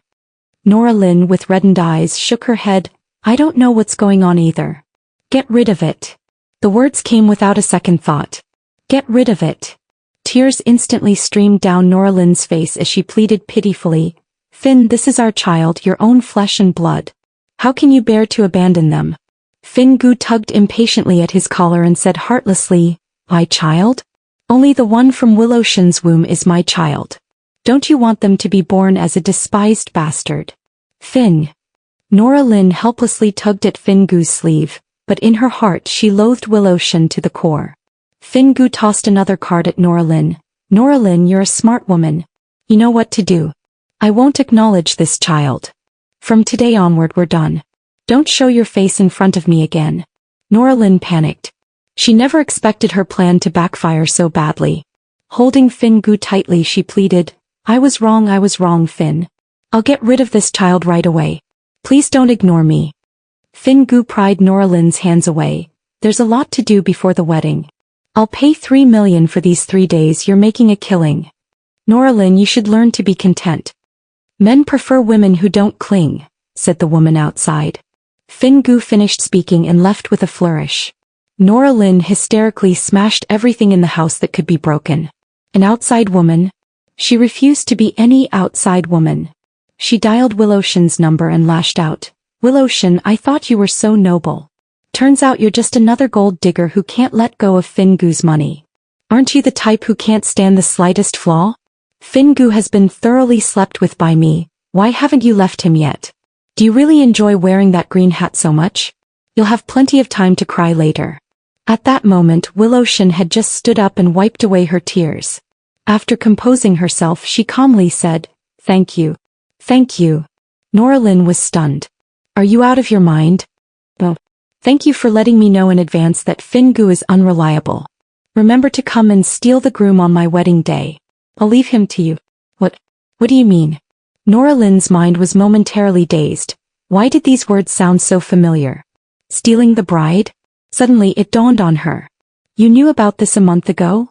Nora Lin, with reddened eyes, shook her head. "I don't know what's going on either." "Get rid of it." The words came without a second thought. "Get rid of it." Tears instantly streamed down Nora Lin's face as she pleaded pitifully, "Fin, this is our child, your own flesh and blood. How can you bear to abandon them?" Fin Gu tugged impatiently at his collar and said heartlessly, "My child? Only the one from Willowshin's womb is my child. Don't you want them to be born as a despised bastard?" "Fin." Nora Lin helplessly tugged at Fin Gu's sleeve, but in her heart she loathed Willowshin to the core. Fin Gu tossed another card at Nora Lin. "Nora Lin, you're a smart woman. You know what to do. I won't acknowledge this child. From today onward we're done. Don't show your face in front of me again." Nora Lin panicked. She never expected her plan to backfire so badly. Holding Fin Gu tightly, she pleaded, I was wrong, Fin. I'll get rid of this child right away. Please don't ignore me." Fin Gu pried Nora Lin's hands away. "There's a lot to do before the wedding. I'll pay 3 million for these 3 days, you're making a killing. Nora Lin, you should learn to be content." Men prefer women who don't cling, said the woman outside. Fingu finished speaking and left with a flourish. Nora Lynn hysterically smashed everything in the house that could be broken. An outside woman? She refused to be any outside woman. She dialed Willowshan's number and lashed out. Willowshan, I thought you were so noble. Turns out you're just another gold digger who can't let go of Fingu's money. Aren't you the type who can't stand the slightest flaw? Fingu has been thoroughly slept with by me, why haven't you left him yet? Do you really enjoy wearing that green hat so much? You'll have plenty of time to cry later. At that moment Willowshan had just stood up and wiped away her tears. After composing herself she calmly said, Thank you. Thank you. Nora Lynn was stunned. Are you out of your mind? Oh. Thank you for letting me know in advance that Fingu is unreliable. Remember to come and steal the groom on my wedding day. I'll leave him to you. What do you mean? Nora Lynn's mind was momentarily dazed. Why did these words sound so familiar? Stealing the bride? Suddenly it dawned on her. You knew about this a month ago?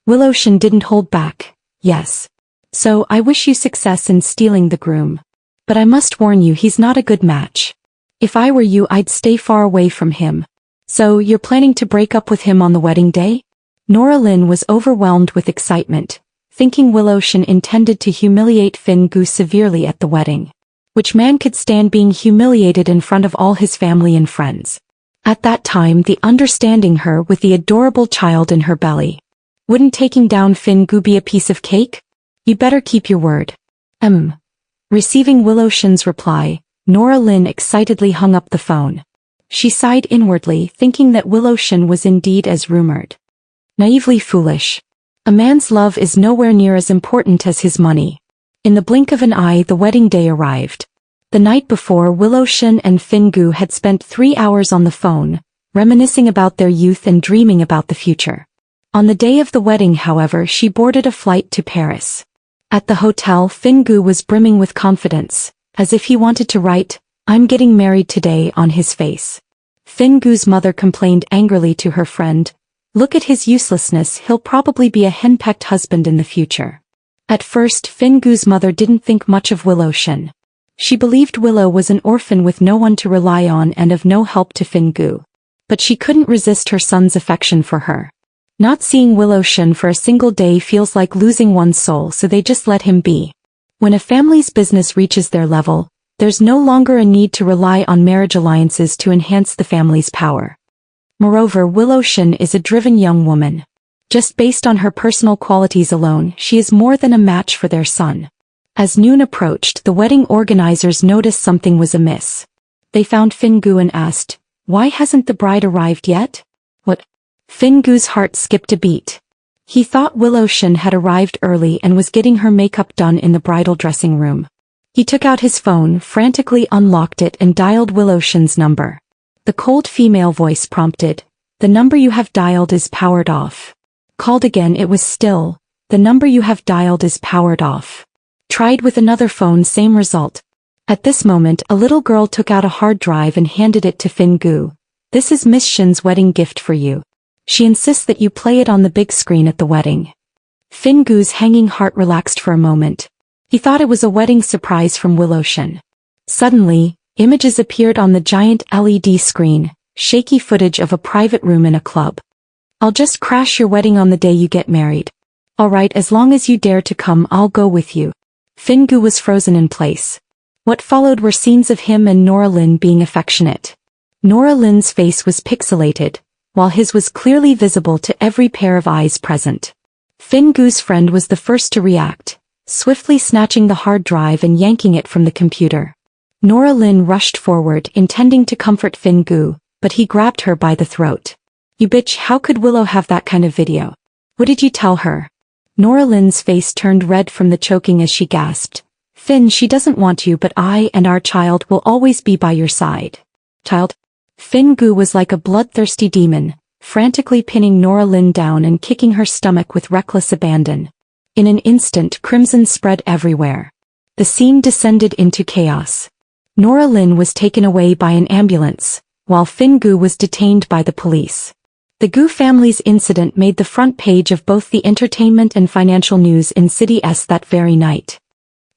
Willowshan didn't hold back. Yes. So I wish you success in stealing the groom. But I must warn you he's not a good match. If I were you I'd stay far away from him. So you're planning to break up with him on the wedding day? Nora Lynn was overwhelmed with excitement, thinking Willowshan intended to humiliate Fingu severely at the wedding. Which man could stand being humiliated in front of all his family and friends? At that time the understanding her with the adorable child in her belly. Wouldn't taking down Fingu be a piece of cake? You better keep your word. Receiving Willowshan's reply, Nora Lynn excitedly hung up the phone. She sighed inwardly, thinking that Willowshan was indeed as rumored. Naively foolish. A man's love is nowhere near as important as his money. In the blink of an eye the wedding day arrived. The night before Willowshan and Fingu had spent 3 hours on the phone, reminiscing about their youth and dreaming about the future. On the day of the wedding, however, she boarded a flight to Paris. At the hotel Fingu was brimming with confidence, as if he wanted to write, "I'm getting married today" on his face. Fingu's mother complained angrily to her friend, "Look at his uselessness, he'll probably be a henpecked husband in the future." At first Fingu's mother didn't think much of Willowshan. She believed Willow was an orphan with no one to rely on and of no help to Fingu. But she couldn't resist her son's affection for her. Not seeing Willowshan for a single day feels like losing one's soul, so they just let him be. When a family's business reaches their level, there's no longer a need to rely on marriage alliances to enhance the family's power. Moreover, Willowshan is a driven young woman. Just based on her personal qualities alone, she is more than a match for their son. As noon approached, the wedding organizers noticed something was amiss. They found Fingu and asked, "Why hasn't the bride arrived yet?" What? Fingu's heart skipped a beat. He thought Willowshan had arrived early and was getting her makeup done in the bridal dressing room. He took out his phone, frantically unlocked it and dialed Willowshan's number. The cold female voice prompted, "The number you have dialed is powered off." Called again, it was still, "The number you have dialed is powered off." Tried with another phone, same result. At this moment a little girl took out a hard drive and handed it to Fingu. "This is Miss Shin's wedding gift for you. She insists that you play it on the big screen at the wedding." Fingu's hanging heart relaxed for a moment. He thought it was a wedding surprise from Willowshan. Suddenly, images appeared on the giant LED screen, shaky footage of a private room in a club. "I'll just crash your wedding on the day you get married. Alright, as long as you dare to come, I'll go with you." Fingu was frozen in place. What followed were scenes of him and Nora Lynn being affectionate. Nora Lynn's face was pixelated, while his was clearly visible to every pair of eyes present. Fingu's friend was the first to react, swiftly snatching the hard drive and yanking it from the computer. Nora Lynn rushed forward, intending to comfort Fingu, but he grabbed her by the throat. "You bitch, how could Willow have that kind of video? What did you tell her?" Nora Lynn's face turned red from the choking as she gasped. "Finn, she doesn't want you, but I and our child will always be by your side." "Child?" Fingu was like a bloodthirsty demon, frantically pinning Nora Lynn down and kicking her stomach with reckless abandon. In an instant crimson spread everywhere. The scene descended into chaos. Nora Lynn was taken away by an ambulance, while Fingu was detained by the police. The Gu family's incident made the front page of both the entertainment and financial news in City S that very night.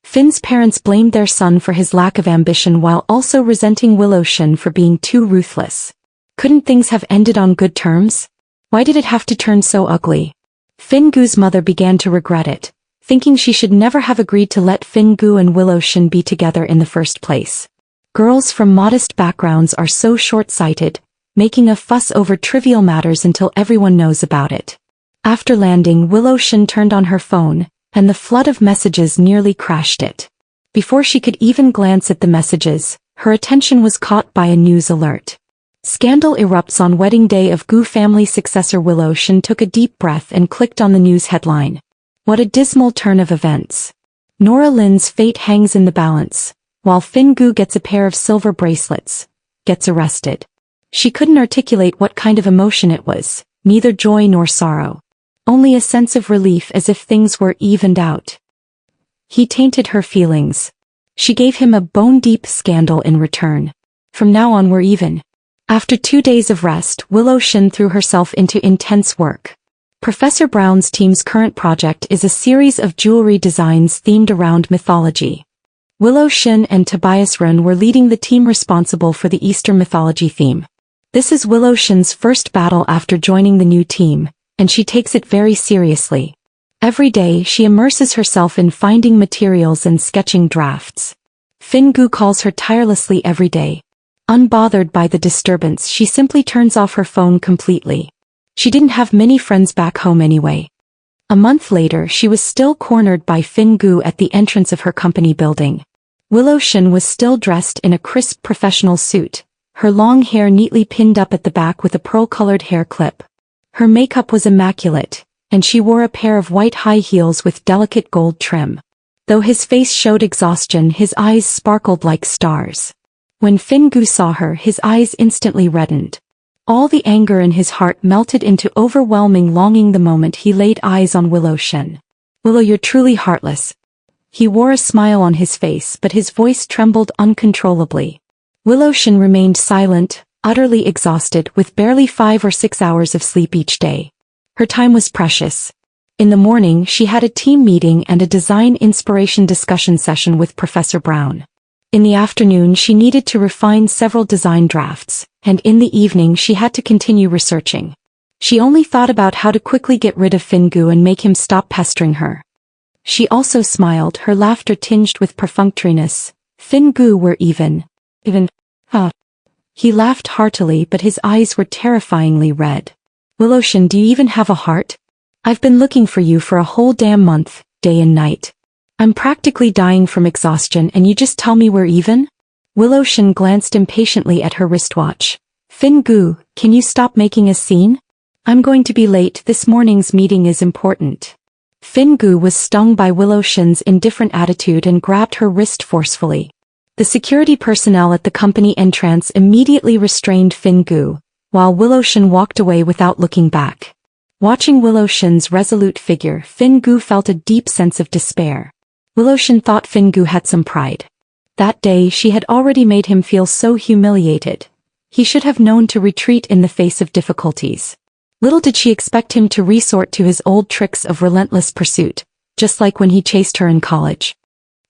Finn's parents blamed their son for his lack of ambition while also resenting Willowshin for being too ruthless. Couldn't things have ended on good terms? Why did it have to turn so ugly? Fingu's mother began to regret it, thinking she should never have agreed to let Fingu and Willowshin be together in the first place. Girls from modest backgrounds are so short-sighted, making a fuss over trivial matters until everyone knows about it. After landing, Willowshin turned on her phone, and the flood of messages nearly crashed it. Before she could even glance at the messages, her attention was caught by a news alert. Scandal erupts on wedding day of Gu family successor. Willowshin took a deep breath and clicked on the news headline. What a dismal turn of events. Nora Lynn's fate hangs in the balance, while Fingu gets a pair of silver bracelets, gets arrested. She couldn't articulate what kind of emotion it was, neither joy nor sorrow. Only a sense of relief, as if things were evened out. He tainted her feelings. She gave him a bone-deep scandal in return. From now on we're even. After 2 days of rest, Willowshin threw herself into intense work. Professor Brown's team's current project is a series of jewelry designs themed around mythology. Willowshin and Tobias Run were leading the team responsible for the Eastern mythology theme. This is Willowshin's first battle after joining the new team, and she takes it very seriously. Every day she immerses herself in finding materials and sketching drafts. Fingu calls her tirelessly every day. Unbothered by the disturbance, she simply turns off her phone completely. She didn't have many friends back home anyway. A month later she was still cornered by Fingu at the entrance of her company building. Willowshin was still dressed in a crisp professional suit, her long hair neatly pinned up at the back with a pearl-colored hair clip. Her makeup was immaculate, and she wore a pair of white high heels with delicate gold trim. Though his face showed exhaustion, his eyes sparkled like stars. When Fingu saw her, his eyes instantly reddened. All the anger in his heart melted into overwhelming longing the moment he laid eyes on Willowshin. Willow, you're truly heartless. He wore a smile on his face, but his voice trembled uncontrollably. Willowshin remained silent, utterly exhausted, with barely 5 or 6 hours of sleep each day. Her time was precious. In the morning she had a team meeting and a design inspiration discussion session with Professor Brown. In the afternoon she needed to refine several design drafts, and in the evening she had to continue researching. She only thought about how to quickly get rid of Fingu and make him stop pestering her. She also smiled, her laughter tinged with perfunctoriness. Fingu, we're even. He laughed heartily, but his eyes were terrifyingly red. Willowshin, do you even have a heart? I've been looking for you for a whole damn month, day and night. I'm practically dying from exhaustion and you just tell me we're even? Willowshin glanced impatiently at her wristwatch. Fingu, can you stop making a scene? I'm going to be late, this morning's meeting is important. Fingu was stung by Willowshin's indifferent attitude and grabbed her wrist forcefully. The security personnel at the company entrance immediately restrained Fingu, while Willowshin walked away without looking back. Watching Willowshin's resolute figure, Fingu felt a deep sense of despair. Willowshin thought Fingu had some pride. That day she had already made him feel so humiliated. He should have known to retreat in the face of difficulties. Little did she expect him to resort to his old tricks of relentless pursuit, just like when he chased her in college.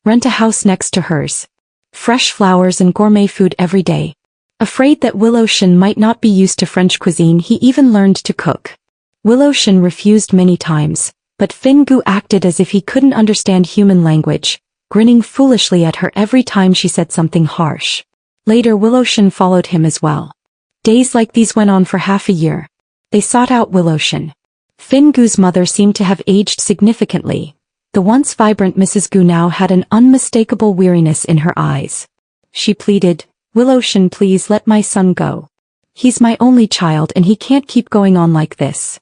Rent a house next to hers. Fresh flowers and gourmet food every day. Afraid that Willowshin might not be used to French cuisine, he even learned to cook. Willowshin refused many times, but Fingu acted as if he couldn't understand human language, grinning foolishly at her every time she said something harsh. Later Willowshin followed him as well. Days like these went on for half a year. They sought out Willowshin. Fingu's mother seemed to have aged significantly. The once vibrant Mrs. Gu now had an unmistakable weariness in her eyes. She pleaded, Willowshin, please let my son go. He's my only child and he can't keep going on like this.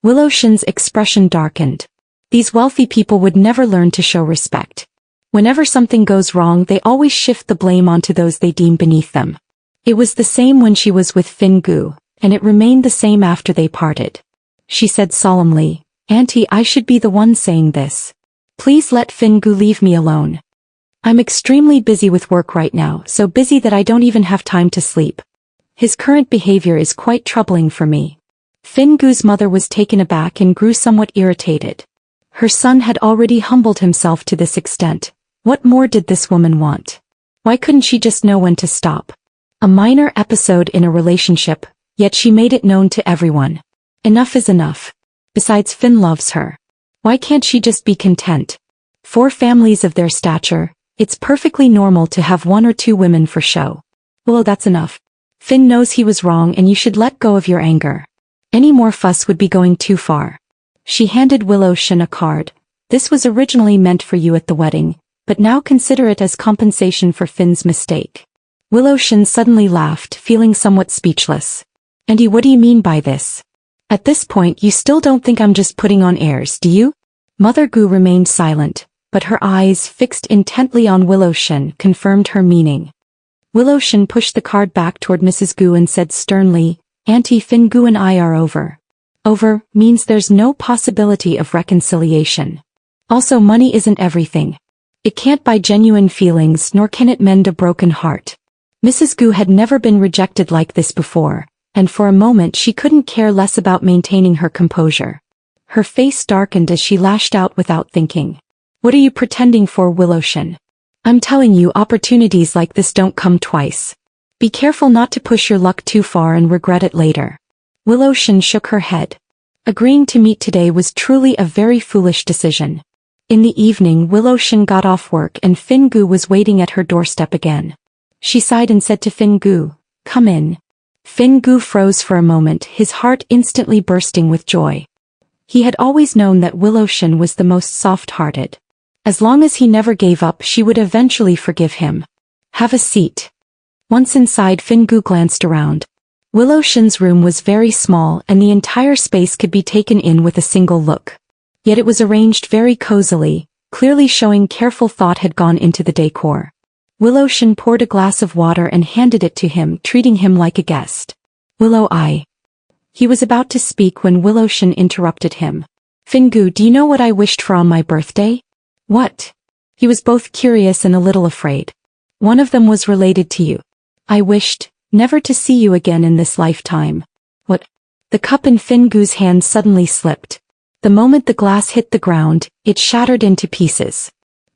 Willowshin's expression darkened. These wealthy people would never learn to show respect. Whenever something goes wrong, they always shift the blame onto those they deem beneath them. It was the same when she was with Fingu, and it remained the same after they parted. She said solemnly, Auntie, I should be the one saying this. Please let Fingu leave me alone. I'm extremely busy with work right now, so busy that I don't even have time to sleep. His current behavior is quite troubling for me. Fingu's mother was taken aback and grew somewhat irritated. Her son had already humbled himself to this extent. What more did this woman want? Why couldn't she just know when to stop? A minor episode in a relationship, yet she made it known to everyone. Enough is enough. Besides, Finn loves her. Why can't she just be content? For families of their stature, it's perfectly normal to have one or two women for show. Well, that's enough. Finn knows he was wrong and you should let go of your anger. Any more fuss would be going too far. She handed Willow-shin a card. This was originally meant for you at the wedding, but now consider it as compensation for Finn's mistake. Willow-shin suddenly laughed, feeling somewhat speechless. Andy, what do you mean by this? At this point you still don't think I'm just putting on airs, do you? Mother Gu remained silent, but her eyes, fixed intently on Willow-shin, confirmed her meaning. Willow-shin pushed the card back toward Mrs. Gu and said sternly, Auntie, Finn Gu and I are over. Over means there's no possibility of reconciliation. Also, money isn't everything. It can't buy genuine feelings, nor can it mend a broken heart. Mrs. Gu had never been rejected like this before, and for a moment she couldn't care less about maintaining her composure. Her face darkened as she lashed out without thinking. What are you pretending for, Willow-shin? I'm telling you, opportunities like this don't come twice. Be careful not to push your luck too far and regret it later. Willow-shin shook her head. Agreeing to meet today was truly a very foolish decision. In the evening, Willow-shin got off work and Finn Gu was waiting at her doorstep again. She sighed and said to Finn Gu, "Come in." Finn Gu froze for a moment, his heart instantly bursting with joy. He had always known that Willow-shin was the most soft-hearted. As long as he never gave up, she would eventually forgive him. Have a seat. Once inside, Finn Gu glanced around. Willow-shin's room was very small and the entire space could be taken in with a single look. Yet it was arranged very cozily, clearly showing careful thought had gone into the decor. Willow-shin poured a glass of water and handed it to him, treating him like a guest. Willow-I. He was about to speak when Willow-shin interrupted him. Finn Gu, do you know what I wished for on my birthday? What? He was both curious and a little afraid. One of them was related to you. I wished never to see you again in this lifetime. What? The cup in Finn Gu's hand suddenly slipped. The moment the glass hit the ground, it shattered into pieces.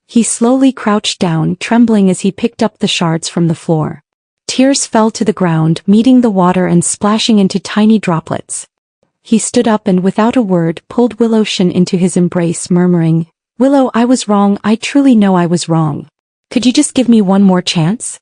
He slowly crouched down, trembling as he picked up the shards from the floor. Tears fell to the ground, meeting the water and splashing into tiny droplets. He stood up and without a word pulled Willow-shin into his embrace, murmuring, "Willow, I was wrong, I truly know I was wrong. Could you just give me one more chance?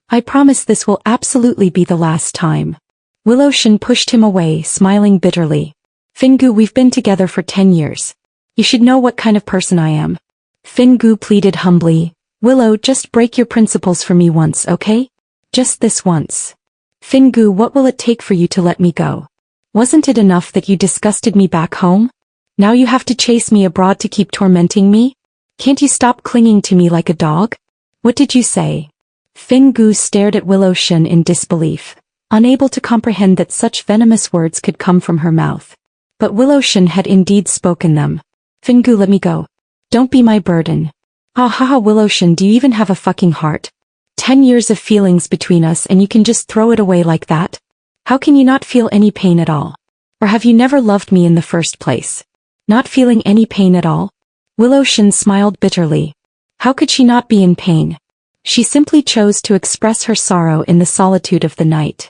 I promise this will absolutely be the last time." Willow-shin pushed him away, smiling bitterly. Finn Gu, we've been together for 10 years. You should know what kind of person I am. Finn Gu pleaded humbly. Willow, just break your principles for me once, okay? Just this once. Finn Gu, what will it take for you to let me go? Wasn't it enough that you disgusted me back home? Now you have to chase me abroad to keep tormenting me? Can't you stop clinging to me like a dog? What did you say? Finn Gu stared at Willow-shin in disbelief, unable to comprehend that such venomous words could come from her mouth. But Willow-shin had indeed spoken them. Finn Gu, let me go. Don't be my burden. Ah ha ha, Willow-shin, do you even have a fucking heart? 10 years of feelings between us and you can just throw it away like that? How can you not feel any pain at all? Or have you never loved me in the first place? Not feeling any pain at all? Willow-shin smiled bitterly. How could she not be in pain? She simply chose to express her sorrow in the solitude of the night.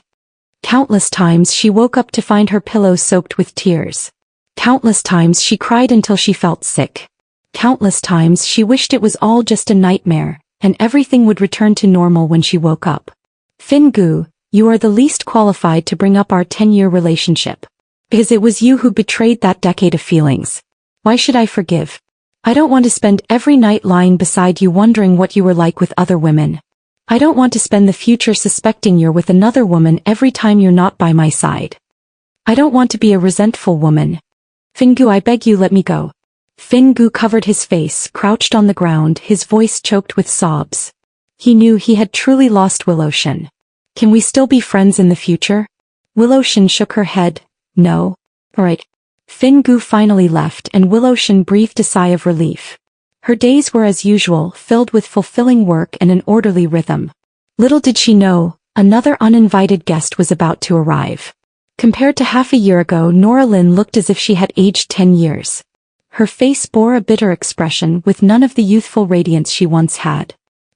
Countless times she woke up to find her pillow soaked with tears. Countless times she cried until she felt sick. Countless times she wished it was all just a nightmare, and everything would return to normal when she woke up. Finn Gu, you are the least qualified to bring up our 10-year relationship. Because it was you who betrayed that decade of feelings. Why should I forgive? I don't want to spend every night lying beside you wondering what you were like with other women. I don't want to spend the future suspecting you're with another woman every time you're not by my side. I don't want to be a resentful woman. Finn Gu, I beg you, let me go. Finn Gu covered his face, crouched on the ground, his voice choked with sobs. He knew he had truly lost Willow-shin. Can we still be friends in the future? Willow-shin shook her head. No. Alright. Finn Gu finally left and Willow-shin breathed a sigh of relief. Her days were as usual, filled with fulfilling work and an orderly rhythm. Little did she know, another uninvited guest was about to arrive. Compared to half a year ago, Nora Lynn looked as if she had aged 10 years. Her face bore a bitter expression with none of the youthful radiance she once had.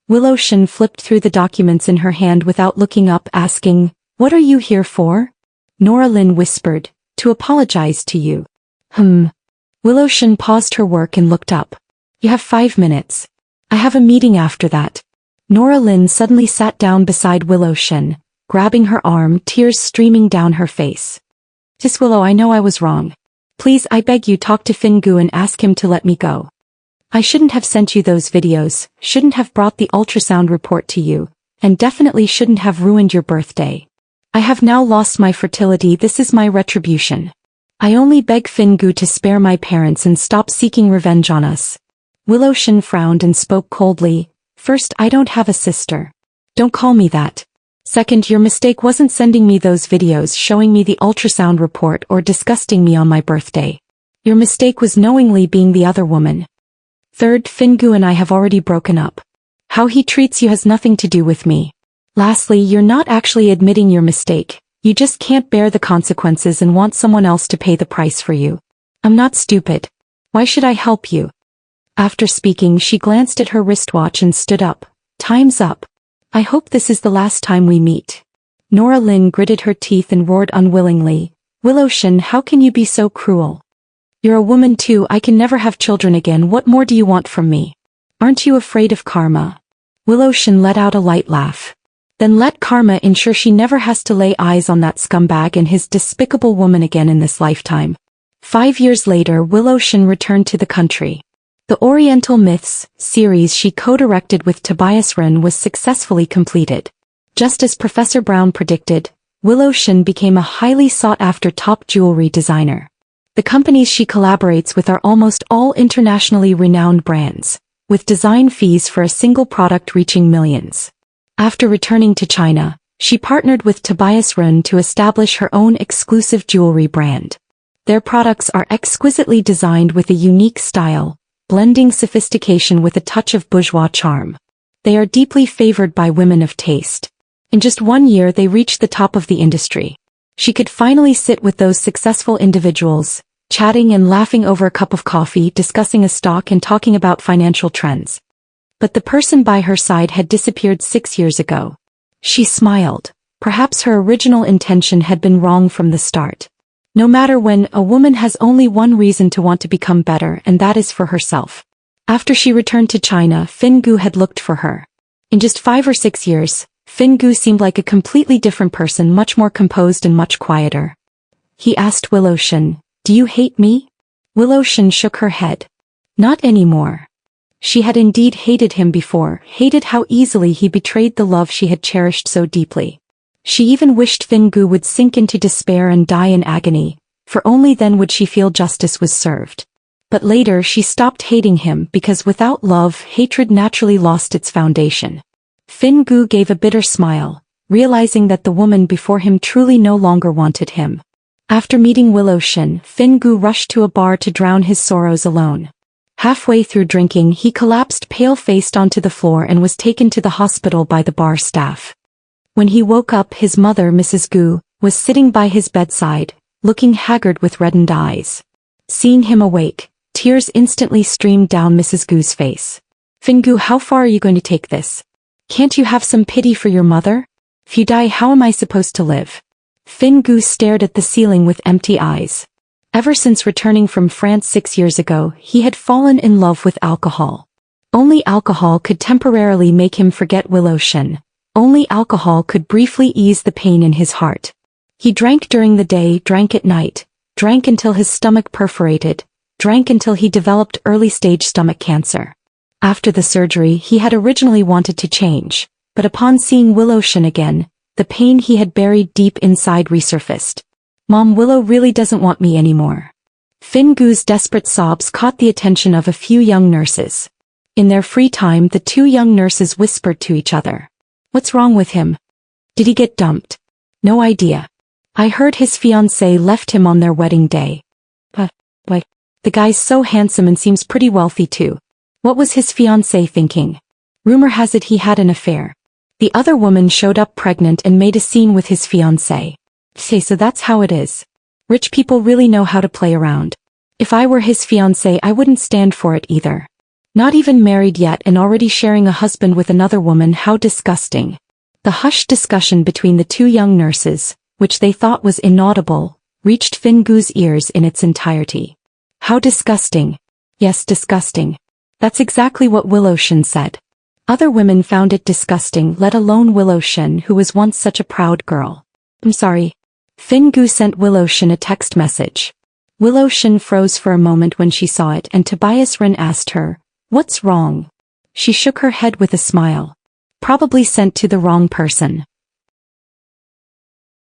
Willowshin flipped through the documents in her hand without looking up, asking, "What are you here for?" Nora Lynn whispered, "To apologize to you." Willowshin paused her work and looked up. "You have 5 minutes. I have a meeting after that." Nora Lynn suddenly sat down beside Willowshin, grabbing her arm, tears streaming down her face. "Miss Willow, I know I was wrong. Please, I beg you, talk to Fingu and ask him to let me go. I shouldn't have sent you those videos, shouldn't have brought the ultrasound report to you, and definitely shouldn't have ruined your birthday. I have now lost my fertility, this is my retribution. I only beg Fingu to spare my parents and stop seeking revenge on us." Willowshin frowned and spoke coldly. "First, I don't have a sister. Don't call me that. Second, your mistake wasn't sending me those videos showing me the ultrasound report or disgusting me on my birthday. Your mistake was knowingly being the other woman. Third, Fingu and I have already broken up. How he treats you has nothing to do with me. Lastly, you're not actually admitting your mistake. You just can't bear the consequences and want someone else to pay the price for you. I'm not stupid. Why should I help you?" After speaking, she glanced at her wristwatch and stood up. "Time's up. I hope this is the last time we meet." Nora Lynn gritted her teeth and roared unwillingly, "Willowshin, how can you be so cruel? You're a woman too, I can never have children again, what more do you want from me? Aren't you afraid of karma?" Willowshin let out a light laugh. "Then let karma ensure she never has to lay eyes on that scumbag and his despicable woman again in this lifetime." 5 years later, Willowshin returned to the country. The Oriental Myths series she co-directed with Tobias Rehn was successfully completed. Just as Professor Brown predicted, Willowshin became a highly sought-after top jewelry designer. The companies she collaborates with are almost all internationally renowned brands, with design fees for a single product reaching millions. After returning to China, she partnered with Tobias Rehn to establish her own exclusive jewelry brand. Their products are exquisitely designed with a unique style, blending sophistication with a touch of bourgeois charm. They are deeply favored by women of taste. In just 1 year they reached the top of the industry. She could finally sit with those successful individuals, chatting and laughing over a cup of coffee, discussing a stock and talking about financial trends. But the person by her side had disappeared 6 years ago. She smiled. Perhaps her original intention had been wrong from the start. No matter when, a woman has only one reason to want to become better, and that is for herself. After she returned to China, Fingu had looked for her. In just 5 or 6 years, Fingu seemed like a completely different person, much more composed and much quieter. He asked Willowshin, "Do you hate me?" Willowshin shook her head. Not anymore. She had indeed hated him before, hated how easily he betrayed the love she had cherished so deeply. She even wished Fingu would sink into despair and die in agony, for only then would she feel justice was served. But later she stopped hating him because without love, hatred naturally lost its foundation. Fingu gave a bitter smile, realizing that the woman before him truly no longer wanted him. After meeting Willowshin, Fingu rushed to a bar to drown his sorrows alone. Halfway through drinking, he collapsed pale-faced onto the floor and was taken to the hospital by the bar staff. When he woke up, his mother, Mrs. Gu, was sitting by his bedside, looking haggard with reddened eyes. Seeing him awake, tears instantly streamed down Mrs. Gu's face. "Fingu, how far are you going to take this? Can't you have some pity for your mother? If you die, how am I supposed to live?" Fingu stared at the ceiling with empty eyes. Ever since returning from France 6 years ago, he had fallen in love with alcohol. Only alcohol could temporarily make him forget Willowshin. Only alcohol could briefly ease the pain in his heart. He drank during the day, drank at night, drank until his stomach perforated, drank until he developed early-stage stomach cancer. After the surgery, he had originally wanted to change, but upon seeing Willowshin again, the pain he had buried deep inside resurfaced. "Mom, Willow really doesn't want me anymore." Fingu's desperate sobs caught the attention of a few young nurses. In their free time, the 2 young nurses whispered to each other. "What's wrong with him? Did he get dumped?" "No idea. I heard his fiancée left him on their wedding day." But, the guy's so handsome and seems pretty wealthy too. What was his fiancée thinking? Rumor has it he had an affair. The other woman showed up pregnant and made a scene with his fiancée. Say, so that's how it is. Rich people really know how to play around. If I were his fiancée, I wouldn't stand for it either. Not even married yet and already sharing a husband with another woman, how disgusting. The hushed discussion between the two young nurses, which they thought was inaudible, reached Fingu's ears in its entirety. How disgusting. Yes, disgusting. That's exactly what Willowshen said. Other women found it disgusting, let alone Willowshen, who was once such a proud girl. I'm sorry. Fingu sent Willowshen a text message. Willowshen froze for a moment when she saw it, and Tobias Ren asked her, "What's wrong?" She shook her head with a smile. Probably sent to the wrong person.